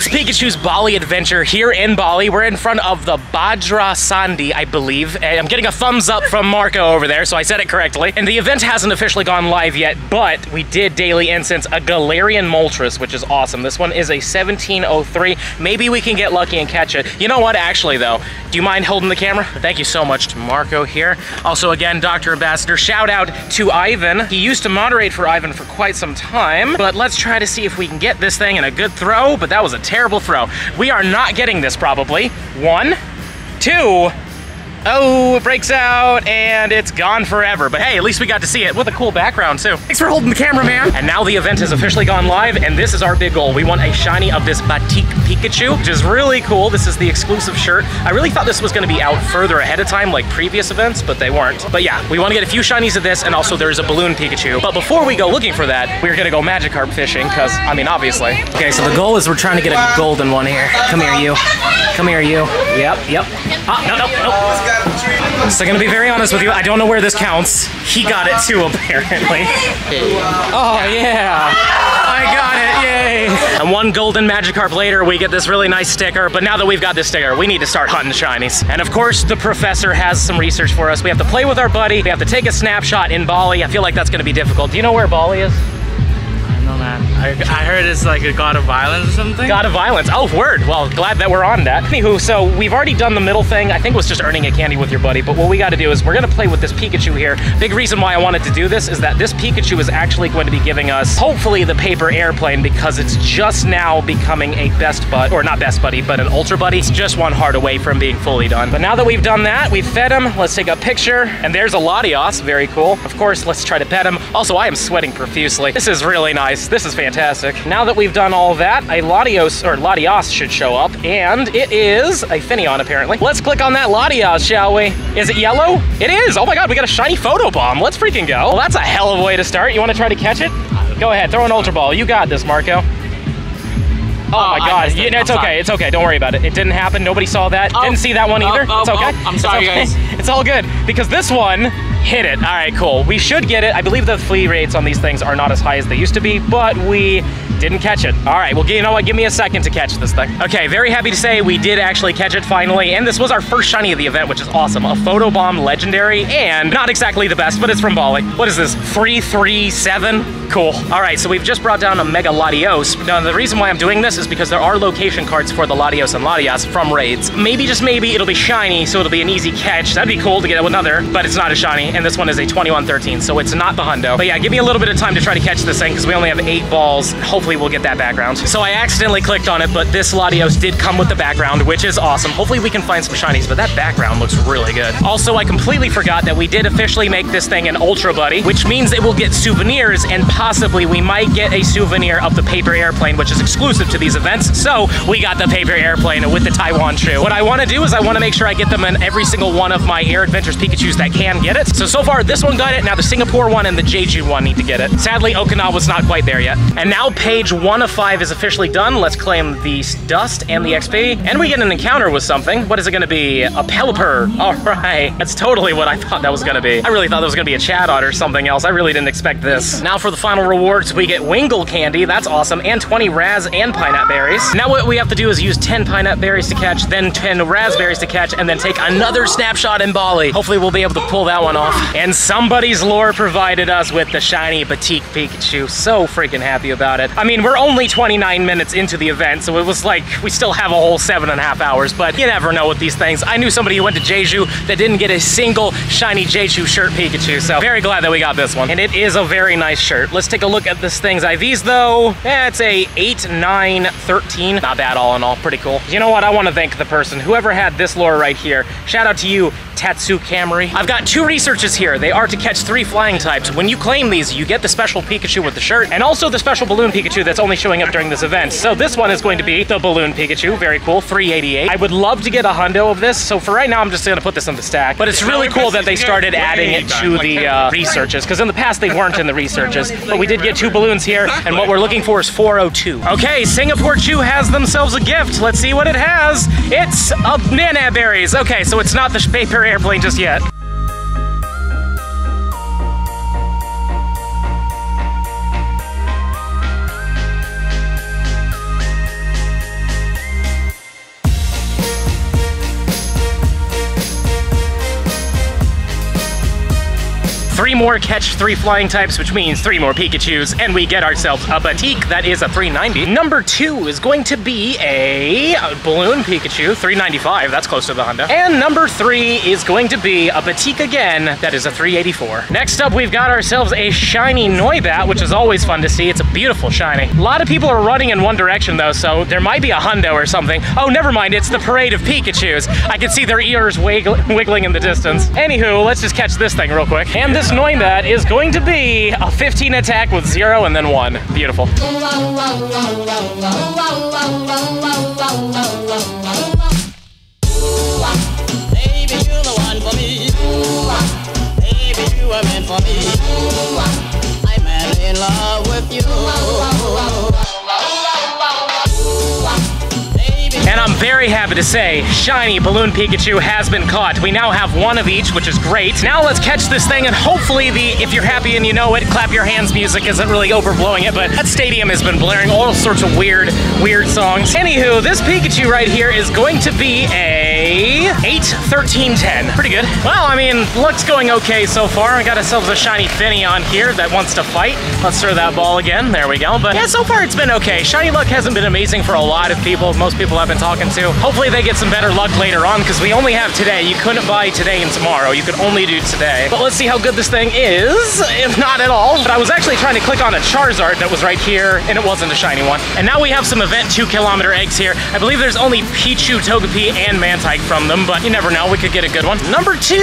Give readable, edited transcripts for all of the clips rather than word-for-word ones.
It's Pikachu's Bali adventure here in Bali. We're in front of the Bajra Sandi, I believe. And I'm getting a thumbs up from Marco over there, so I said it correctly. And the event hasn't officially gone live yet, but we did daily instance a Galarian Moltres, which is awesome. This one is a 1703. Maybe we can get lucky and catch it. You know what, actually though, do you mind holding the camera? Thank you so much to Marco here. Also again, Dr. Ambassador, shout out to Ivan. He used to moderate for Ivan for quite some time, but let's try to see if we can get this thing in a good throw, but that was a terrible throw. We are not getting this probably. 1, 2, oh, it breaks out and it's gone forever. But hey, at least we got to see it with a cool background too. Thanks for holding the camera, man. And now the event has officially gone live and this is our big goal. We want a shiny of this Batik Pikachu, which is really cool. This is the exclusive shirt. I really thought this was gonna be out further ahead of time like previous events, but they weren't. But yeah, we wanna get a few shinies of this and also there's a balloon Pikachu. But before we go looking for that, we're gonna go Magikarp fishing because, I mean, obviously. Okay, so the goal is we're trying to get a golden one here. Come here, you. Come here, you. Yep. Ah, no. So I'm gonna be very honest with you, I don't know where this counts. He got it too, apparently. Oh yeah, I got it, yay. And one golden Magikarp later, we get this really nice sticker, but now that we've got this sticker, we need to start hunting shinies. And of course, the professor has some research for us. We have to play with our buddy, we have to take a snapshot in Bali. I feel like that's gonna be difficult. Do you know where Bali is? No, man. I heard it's like a god of violence or something. God of violence. Oh, word. Well, glad that we're on that. Anywho, so we've already done the middle thing. I think it was just earning a candy with your buddy, but what we got to do is we're going to play with this Pikachu here. Big reason why I wanted to do this is that this Pikachu is actually going to be giving us, hopefully, the paper airplane because it's just now becoming a best bud, or not best buddy, but an ultra buddy. It's just one heart away from being fully done. But now that we've done that, we've fed him. Let's take a picture. And there's a Latios. Very cool. Of course, let's try to pet him. Also, I am sweating profusely. This is really nice. This is fantastic. Now that we've done all that, a Latios should show up, and it is a Finneon apparently. Let's click on that Latios, shall we? Is it yellow? It is! Oh my god, we got a shiny photobomb. Let's freaking go. Well, that's a hell of a way to start. You want to try to catch it? Go ahead, throw an Ultra Ball. You got this, Marco. Oh my god, it's okay, it's okay, don't worry about it. It didn't happen, nobody saw that. Didn't see that one either, it's okay. I'm sorry, guys. It's all good, because this one hit it. All right, cool. We should get it. I believe the flea rates on these things are not as high as they used to be, but we didn't catch it. All right, well, you know what? Give me a second to catch this thing. Okay, very happy to say we did actually catch it finally, and this was our first shiny of the event, which is awesome. A Photobomb Legendary, and not exactly the best, but it's from Bali. What is this, 337? Cool. All right, so we've just brought down a Mega Latios. Now, the reason why I'm doing this is because there are location cards for the Latios and Latias from raids. Maybe, just maybe, it'll be shiny, so it'll be an easy catch. That'd be cool to get another, but it's not a shiny, and this one is a 2113, so it's not the hundo. But yeah, give me a little bit of time to try to catch this thing, because we only have 8 balls. Hopefully we'll get that background. So I accidentally clicked on it, but this Latios did come with the background, which is awesome. Hopefully we can find some shinies, but that background looks really good. Also, I completely forgot that we did officially make this thing an Ultra Buddy, which means it will get souvenirs, and possibly we might get a souvenir of the paper airplane, which is exclusive to these events. So we got the paper airplane with the Taiwan shoe. What I want to do is I want to make sure I get them in every single one of my Air Adventures Pikachus that can get it. So far this one got it, now the Singapore one and the Jeju one need to get it. Sadly, Okinawa's not quite there yet. And now page 1 of 5 is officially done. Let's claim the dust and the XP. And we get an encounter with something. What is it gonna be? A Pelipper. All right, that's totally what I thought that was gonna be. I really thought that was gonna be a Chatot or something else. I really didn't expect this. Now for the final rewards, we get Wingle Candy. That's awesome. And 20 Raz and Pineapple Berries. Now what we have to do is use 10 Pineapple Berries to catch, then 10 Raspberries to catch, and then take another snapshot in Bali. Hopefully we'll be able to pull that one off. And somebody's lore provided us with the shiny Batik Pikachu. So freaking happy about it. I mean, we're only 29 minutes into the event, so it was like we still have a whole 7.5 hours, but you never know with these things. I knew somebody who went to Jeju that didn't get a single shiny Jeju shirt Pikachu, so very glad that we got this one. And it is a very nice shirt. Let's take a look at this thing's IVs though. It's a 8, 9, 13. Not bad all in all, pretty cool. You know what? I want to thank the person, whoever had this lore right here. Shout out to you, Tatsu Camry. I've got 2 researches here. They are to catch 3 flying types. When you claim these, you get the special Pikachu with the shirt, and also the special balloon Pikachu that's only showing up during this event. So this one is going to be the balloon Pikachu. Very cool, 388. I would love to get a hundo of this, so for right now, I'm just gonna put this in the stack. But it's really cool that they started adding it to the researches, because in the past, they weren't in the researches. But we did get 2 balloons here, and what we're looking for is 402. Okay, Singapore Chew has themselves a gift. Let's see what it has. It's a Nana Berries. Okay, so it's not the paper airplane just yet. more catch 3 flying types, which means 3 more Pikachus, and we get ourselves a Batik. That is a 390. Number 2 is going to be a balloon Pikachu, 395. That's close to the hundo. And number 3 is going to be a Batik again. That is a 384. Next up, we've got ourselves a shiny Noibat, which is always fun to see. It's a beautiful shiny. A lot of people are running in one direction though, so there might be a hundo or something. Oh, never mind. It's the parade of Pikachus. I can see their ears wiggling in the distance. Anywho, let's just catch this thing real quick. And this Noibat is going to be a 15 attack with 0 and then 1. Beautiful. Baby, you're the one for me. Baby, you are meant for me. I'm madly in love with you. And I'm very happy to say, shiny balloon Pikachu has been caught. We now have 1 of each, which is great. Now let's catch this thing, and hopefully the if you're happy and you know it, clap your hands music isn't really overblowing it, but that stadium has been blaring all sorts of weird songs. Anywho, this Pikachu right here is going to be a 8, 13, 10. Pretty good. Well, I mean, luck's going okay so far. We got ourselves a shiny Finneon here that wants to fight. Let's throw that ball again. There we go. But yeah, so far it's been okay. Shiny luck hasn't been amazing for a lot of people. Most people I've been talking to. Hopefully they get some better luck later on, because we only have today. You couldn't buy today and tomorrow. You could only do today. But let's see how good this thing is, if not at all. But I was actually trying to click on a Charizard that was right here, and it wasn't a shiny one. And now we have some event 2-kilometer eggs here. I believe there's only Pichu, Togepi, and Mantike from them, but you never know. We could get a good one. Number 2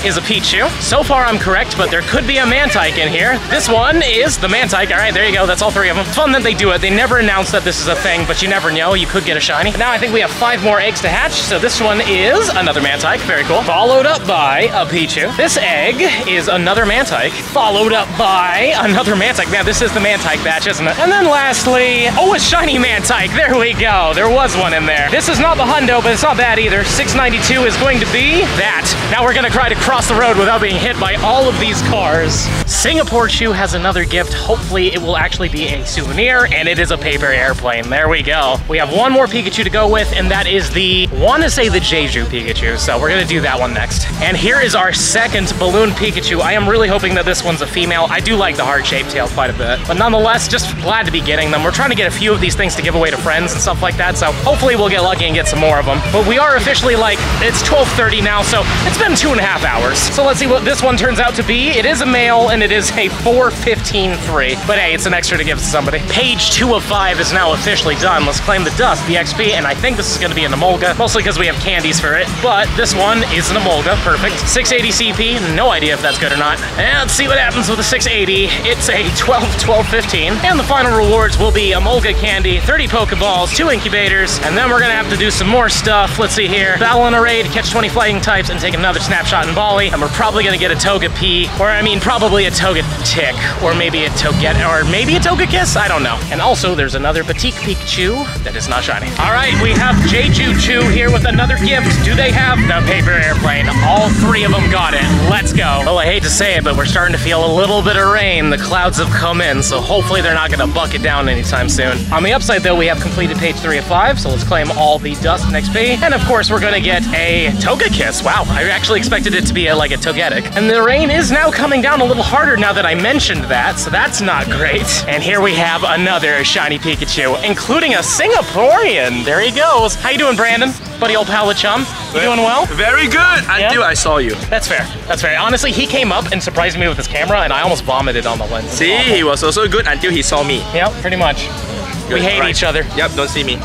is a Pichu. So far I'm correct, but there could be a Mantike in here. This one is the Mantike. All right, there you go. That's all 3 of them. It's fun that they do it. They never announce that this is a thing, but you never know. You could get a shiny. Now I think we have 5 more eggs to hatch, so this one is another Mantike, very cool. Followed up by a Pichu. This egg is another Mantike, followed up by another Mantike. Man, this is the Mantike batch, isn't it? And then lastly, oh, a shiny Mantike. There we go. There was one in there. This is not the hundo, but it's not bad either. 692 is going to be that. Now we're gonna try to cross the road without being hit by all of these cars. Singapore Chew has another gift. Hopefully it will actually be a souvenir, and it is a paper airplane. There we go. We have 1 more Pikachu to go with, and that is the, want to say the Jeju Pikachu, so we're gonna do that one next. And here is our second balloon Pikachu. I am really hoping that this one's a female. I do like the heart-shaped tail quite a bit, but nonetheless, just glad to be getting them. We're trying to get a few of these things to give away to friends and stuff like that, so hopefully we'll get lucky and get some more of them. But we are officially like, it's 12:30 now, so it's been 2.5 hours. So let's see what this one turns out to be. It is a male, and it is a 415-3, but hey, it's an extra to give to somebody. Page 2 of 5 is now officially done. Let's claim the dust, the XP, and I think this is gonna be an Emolga, mostly because we have candies for it, but this one is an Emolga, perfect. 680 CP, no idea if that's good or not. And let's see what happens with a 680. It's a 12, 12, 15, and the final rewards will be Emolga candy, 30 Pokeballs, 2 incubators, and then we're gonna have to do some more stuff. Let's see here. Battle in a raid, catch 20 fighting types, and take another snapshot in Bali, and we're probably gonna get a Togepi, or I mean probably a Togetic, or maybe a Toget, or maybe a Togekiss, I don't know. And also there's another Batik Pikachu that is not shiny. All right, we have Jeju Chew here with another gift. Do they have the paper airplane? All 3 of them got it. Let's go. Well, I hate to say it, but we're starting to feel a little bit of rain. The clouds have come in, so hopefully they're not gonna bucket down anytime soon. On the upside though, we have completed page 3 of 5, so let's claim all the dust and XP. And of course, we're gonna get a Togekiss. Wow, I actually expected it to be like a Togetic. And the rain is now coming down a little harder now that I mentioned that, so that's not great. And here we have another shiny Pikachu, including a Singaporean. There he goes. How you doing, Brandon? Buddy old pal chum. You doing well? Very good. Until I saw you. That's fair. That's fair. Honestly, he came up and surprised me with his camera, and I almost vomited on the lens. See, he was also good until he saw me. Yep, pretty much. Good. We hate each other. Yep, don't see me.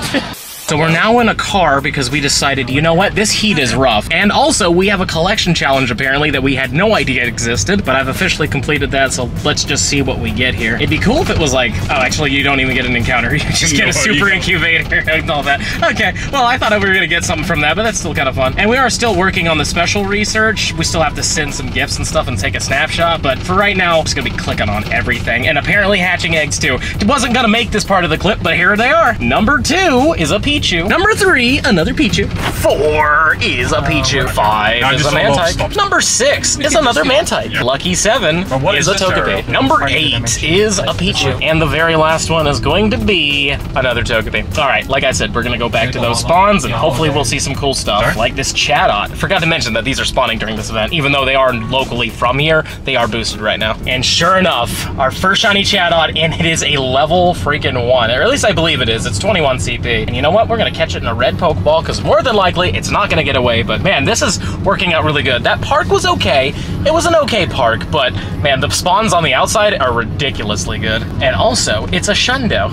So we're now in a car because we decided, you know what, this heat is rough. And also, we have a collection challenge apparently that we had no idea existed, but I've officially completed that, so let's just see what we get here. It'd be cool if it was like, oh, actually, you don't even get an encounter. You just get a super incubator and all that. Okay, well, I thought we were gonna get something from that, but that's still kind of fun. And we are still working on the special research. We still have to send some gifts and stuff and take a snapshot, but for right now, I'm just gonna be clicking on everything, and apparently hatching eggs too. It wasn't gonna make this part of the clip, but here they are. Number 2 is a Pichu. Number 3, another Pichu. 4 is a Pichu. 5 is a Mantike. Number 6 is another Mantike. Lucky 7 is a Togepi. Number 8 is a Pichu. And the very last one is going to be another Togepi. All right, like I said, we're gonna go back to those spawns and hopefully we'll see some cool stuff like this Chatot. Forgot to mention that these are spawning during this event. Even though they are locally from here, they are boosted right now. And sure enough, our first shiny Chatot, and it is a level freaking 1, or at least I believe it is. It's 21 CP. And you know what? We're gonna catch it in a red Pokeball because more than likely it's not gonna get away. But man, this is working out really good. That park was okay. It was an okay park, but man, the spawns on the outside are ridiculously good. And also, it's a Shundo.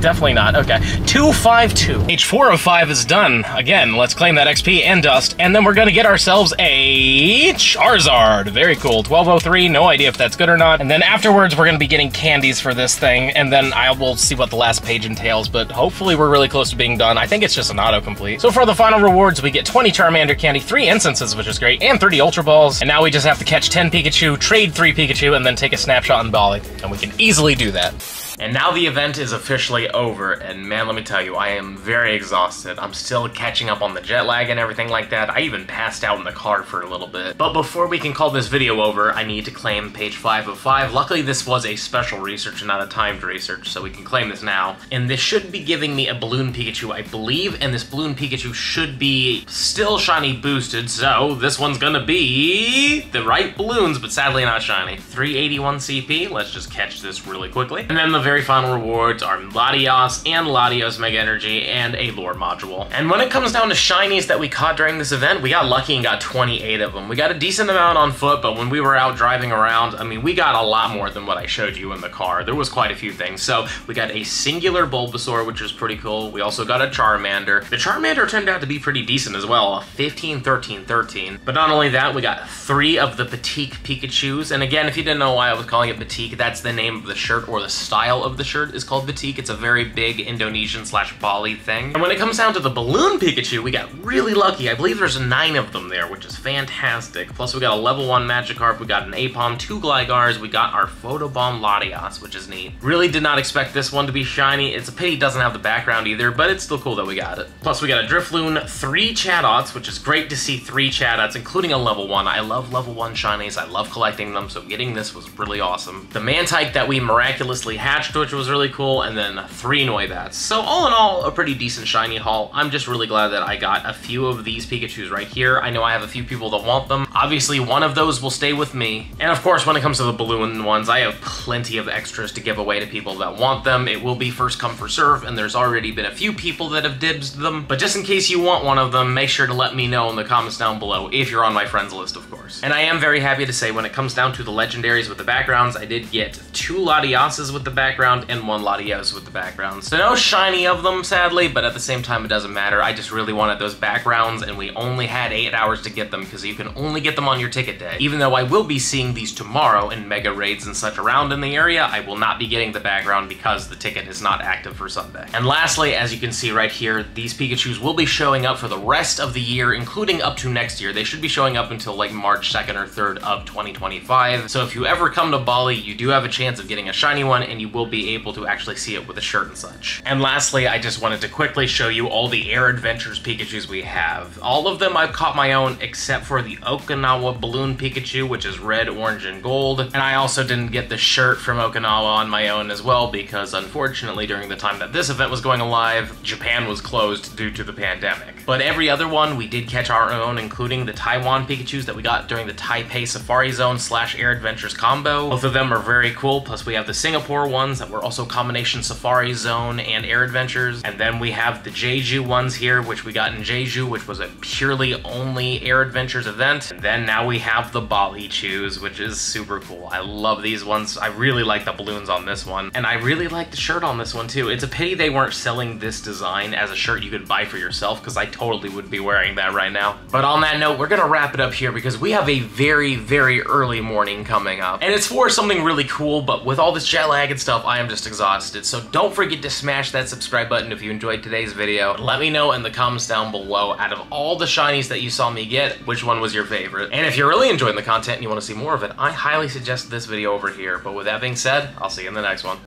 Definitely not. Okay, 252. H4 of 5 is done. Again, let's claim that XP and dust, and then we're gonna get ourselves a Charizard. Very cool. 1203. No idea if that's good or not. And then afterwards, we're gonna be getting candies for this thing, and then I will see what the last page entails, but hopefully we're really close to being done. I think it's just an autocomplete. So for the final rewards, we get 20 Charmander candy, 3 instances, which is great, and 30 Ultra Balls. And now we just have to catch 10 Pikachu, trade 3 Pikachu, and then take a snapshot in Bali. And we can easily do that. And now the event is officially over, and man, let me tell you, I am very exhausted. I'm still catching up on the jet lag and everything like that. I even passed out in the car for a little bit. But before we can call this video over, I need to claim page 5 of 5. Luckily, this was a special research and not a timed research, so we can claim this now. And this should be giving me a Balloon Pikachu, I believe, and this Balloon Pikachu should be still shiny boosted, so this one's gonna be the right balloons, but sadly not shiny. 381 CP, let's just catch this really quickly. And then the very final rewards are Latios and Latios Mega Energy and a lore module. And when it comes down to shinies that we caught during this event, we got lucky and got 28 of them. We got a decent amount on foot, but when we were out driving around, I mean, we got a lot more than what I showed you in the car. There was quite a few things. So we got a singular Bulbasaur, which was pretty cool. We also got a Charmander. The Charmander turned out to be pretty decent as well, 15, 13, 13. But not only that, we got 3 of the Batik Pikachus. And again, if you didn't know why I was calling it Batik, that's the name of the shirt, or the style of the shirt is called Batik. It's a very big Indonesian / Bali thing. And when it comes down to the Balloon Pikachu, we got really lucky. I believe there's 9 of them there, which is fantastic. Plus we got a level 1 Magikarp, we got an Apom, 2 Glygars, we got our Photobomb Latios, which is neat. Really did not expect this one to be shiny. It's a pity it doesn't have the background either, but it's still cool that we got it. Plus we got a Drifloon, 3 Chadots, which is great to see 3 Chadots, including a level 1. I love level 1 shinies. I love collecting them, so getting this was really awesome. The Mantike that we miraculously hatched, which was really cool, and then 3 Noivats. So all in all, a pretty decent shiny haul. I'm just really glad that I got a few of these Pikachus right here. I know I have a few people that want them. Obviously, one of those will stay with me. And of course, when it comes to the balloon ones, I have plenty of extras to give away to people that want them. It will be first come, first serve, and there's already been a few people that have dibsed them. But just in case you want one of them, make sure to let me know in the comments down below, if you're on my friends list, of course. And I am very happy to say, when it comes down to the legendaries with the backgrounds, I did get 2 Latioses with the background and 1 Latios with the background. So no shiny of them, sadly, but at the same time, it doesn't matter. I just really wanted those backgrounds, and we only had 8 hours to get them, because you can only get them on your ticket day. Even though I will be seeing these tomorrow in mega raids and such around in the area, I will not be getting the background because the ticket is not active for Sunday. And lastly, as you can see right here, these Pikachus will be showing up for the rest of the year, including up to next year. They should be showing up until like March 2nd or 3rd of 2025. So if you ever come to Bali, you do have a chance of getting a shiny one, and you will be able to actually see it with a shirt and such. And lastly, I just wanted to quickly show you all the Air Adventures Pikachus we have. All of them I've caught my own, except for the Okinawa Balloon Pikachu, which is red, orange, and gold. And I also didn't get the shirt from Okinawa on my own as well, because unfortunately during the time that this event was going live, Japan was closed due to the pandemic. But every other one we did catch our own, including the Taiwan Pikachus that we got during the Taipei Safari Zone / Air Adventures combo. Both of them are very cool, plus we have the Singapore ones that were also combination Safari Zone and Air Adventures. And then we have the Jeju ones here, which we got in Jeju, which was a purely only Air Adventures event. And then now we have the Bali Chews, which is super cool. I love these ones. I really like the balloons on this one. And I really like the shirt on this one too. It's a pity they weren't selling this design as a shirt you could buy for yourself, because I totally would be wearing that right now. But on that note, we're gonna wrap it up here, because we have a very, very early morning coming up. And it's for something really cool, but with all this jet lag and stuff, I am just exhausted. So don't forget to smash that subscribe button if you enjoyed today's video. Let me know in the comments down below, out of all the shinies that you saw me get, which one was your favorite. And if you're really enjoying the content and you want to see more of it, I highly suggest this video over here. But with that being said, I'll see you in the next one.